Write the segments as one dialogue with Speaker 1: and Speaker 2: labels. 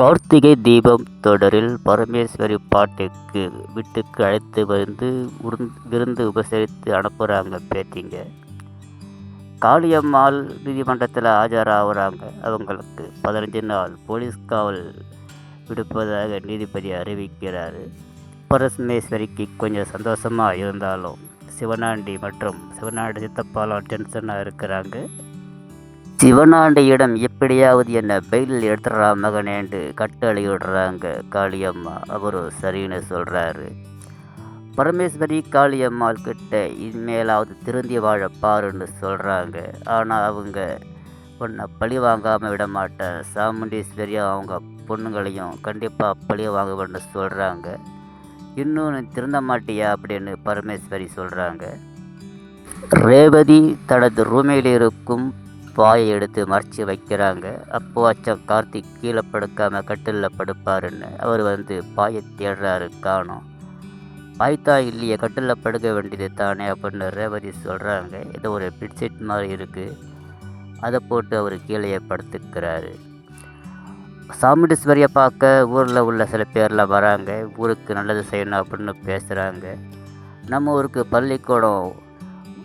Speaker 1: கார்த்திகை தீபம் தொடரில் பரமேஸ்வரி பாட்டுக்கு வீட்டுக்கு அழைத்து வந்து விருந்து உபசரித்து அனுப்புகிறாங்க பேத்திங்க. காளியம்மாள் நீதிமன்றத்தில் ஆஜராகிறாங்க. அவங்களுக்கு 15 நாள் போலீஸ் காவல் விடுப்பதாக நீதிபதி அறிவிக்கிறார். பரமேஸ்வரிக்கு கொஞ்சம் சந்தோஷமாக இருந்தாலும் சிவனாண்டி மற்றும் சிவனாண்டி சித்தப்பாலாம் டென்ஷனாக இருக்கிறாங்க. சிவனாண்டியிடம் எப்படியாவது என்ன பெயில் எடுத்துடுறா மகனேண்டு கட்டளையிடுறாங்க காளியம்மா. அவரும் சரின்னு சொல்கிறாரு. பரமேஸ்வரி காளியம்மாள் கிட்ட இனிமேலாவது திருந்தி வாழ பாருன்னு சொல்கிறாங்க. ஆனால் அவங்க உன்னை பழி வாங்காமல் விட மாட்டேன், சாமுண்டீஸ்வரியும் அவங்க பொண்ணுங்களையும் கண்டிப்பாக பழி வாங்குவேன்னு சொல்கிறாங்க. இன்னும் திருந்த மாட்டியா அப்படின்னு பரமேஸ்வரி சொல்கிறாங்க. ரேவதி தனது ரூமில் இருக்கும் பாயை எடுத்து மறைச்சி வைக்கிறாங்க. அப்போ அச்சம் கார்த்திக் கீழே படுக்காமல் கட்டிலில் படுப்பாருன்னு அவர் வந்து பாயை தேடுறாரு. காணோம். பாய்த்தான் இல்லையே, கட்டிலில் படுக்க வேண்டியது தானே அப்படின்னு ரேவதி சொல்கிறாங்க. ஏதோ ஒரு பெட்ஷீட் மாதிரி இருக்குது, அதை போட்டு அவர் கீழே படுத்துக்கிறாரு. சாமுண்டீஸ்வரியை பார்க்க ஊரில் உள்ள சில பேர்லாம் வராங்க. ஊருக்கு நல்லது செய்யணும் அப்படின்னு பேசுகிறாங்க. நம்ம ஊருக்கு பள்ளிக்கூடம்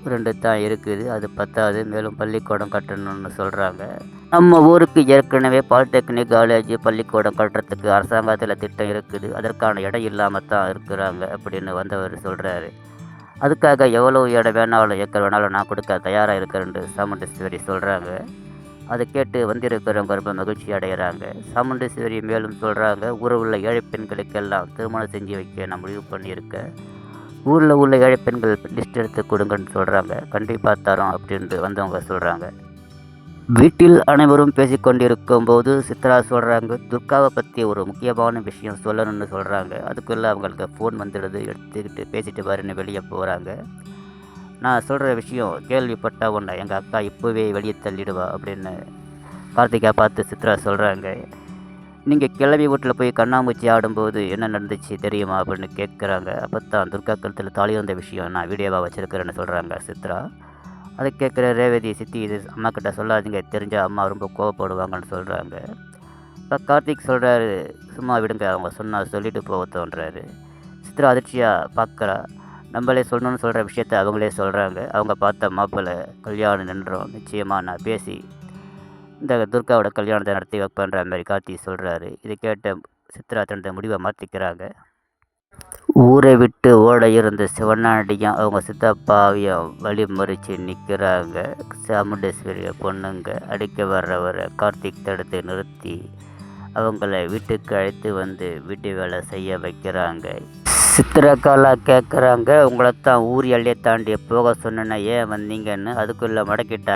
Speaker 1: 2 தான் இருக்குது, அது பத்தாது, மேலும் பள்ளிக்கூடம் கட்டணும்னு சொல்கிறாங்க. நம்ம ஊருக்கு ஏற்கனவே பாலிடெக்னிக் காலேஜ் பள்ளிக்கூடம் கட்டுறதுக்கு அரசாங்கத்தில் திட்டம் இருக்குது, அதற்கான இடம் இல்லாமல் தான் இருக்கிறாங்க அப்படின்னு வந்தவர் சொல்கிறாரு. அதுக்காக எவ்வளோ இடம் வேணாலும் ஏக்கர் வேணாலும் நான் கொடுக்க தயாராக இருக்கிறேன்னு சாமுண்டீஸ்வரி சொல்கிறாங்க. அதை கேட்டு வந்திருக்கிறவங்க ரொம்ப மகிழ்ச்சி அடைகிறாங்க. சாமுண்டீஸ்வரி மேலும் சொல்கிறாங்க, ஊரில் உள்ள ஏழை பெண்களுக்கெல்லாம் திருமணம் செஞ்சு வைக்க நான் முடிவு பண்ணியிருக்கேன். ஊரில் உள்ள ஏழை பெண்கள் லிஸ்ட் எடுத்து கொடுங்கன்னு சொல்கிறாங்க. கண்டிப்பாக தரோம் அப்படின்ட்டு வந்தவங்க சொல்கிறாங்க. வீட்டில் அனைவரும் பேசிக்கொண்டிருக்கும் போது சித்ரா சொல்கிறாங்க, துர்காவை பற்றி ஒரு முக்கியமான விஷயம் சொல்லணும்னு சொல்கிறாங்க. அதுக்குள்ளே அவங்களுக்கு ஃபோன் வந்துடுது. எடுத்துக்கிட்டு பேசிட்டு பாருன்னு வெளியே போகிறாங்க. நான் சொல்கிற விஷயம் கேள்விப்பட்ட உடனே எங்கள் அக்கா இப்போவே வெளியே தள்ளிடுவா அப்படின்னு கார்த்திகா பார்த்து சித்ரா சொல்கிறாங்க. நீங்கள் கிளம்பி வீட்டில் போய் கண்ணாமூச்சி ஆடும்போது என்ன நடந்துச்சு தெரியுமா அப்படின்னு கேட்குறாங்க. அப்போ தான் துர்கா கழுத்தில் தாலி வந்த விஷயம் நான் வீடியோவாக வச்சுருக்கிறேன்னு சொல்கிறாங்க சித்ரா. அதை கேட்குற ரேவதி, சித்தி இது அம்மா கிட்ட சொல்லாதீங்க, தெரிஞ்சால் அம்மா ரொம்ப கோவப்படுவாங்கன்னு சொல்கிறாங்க. இப்போ கார்த்திக் சொல்கிறாரு, சும்மா விடுங்க, அவங்க சொன்னால் சொல்லிட்டு போகத்தோன்றாரு. சித்ரா அதிர்ச்சியாக பார்க்குறா. நம்மளே சொல்லணும்னு சொல்கிற விஷயத்த அவங்களே சொல்கிறாங்க. அவங்க பார்த்த மாப்பிள்ளை கல்யாணம் நின்றோம், நிச்சயமாக நான் பேசி இந்த துர்காவோட கல்யாணத்தை நடத்தி வைப்பேன்ற மாதிரி கார்த்தி சொல்கிறாரு. இதை கேட்ட சித்ரா தனது முடிவை மாற்றிக்கிறாங்க. ஊரை விட்டு ஓட இருந்த சிவனாண்டியும் அவங்க சித்தப்பாவையும் வழிமறித்து நிற்கிறாங்க. சாமுண்டீஸ்வரிய பொண்ணுங்க அடிக்க வர்றவரை கார்த்திக் தடுத்து நிறுத்தி அவங்கள வீட்டுக்கு அழைத்து வந்து வீட்டு வேலை செய்ய வைக்கிறாங்க. சித்திரக்காலா கேட்குறாங்க, உங்களை தான் ஊர் எல்லையை தாண்டி போக சொன்னேன்னா ஏன் வந்தீங்கன்னு. அதுக்குள்ளே மடக்கிட்டாங்க.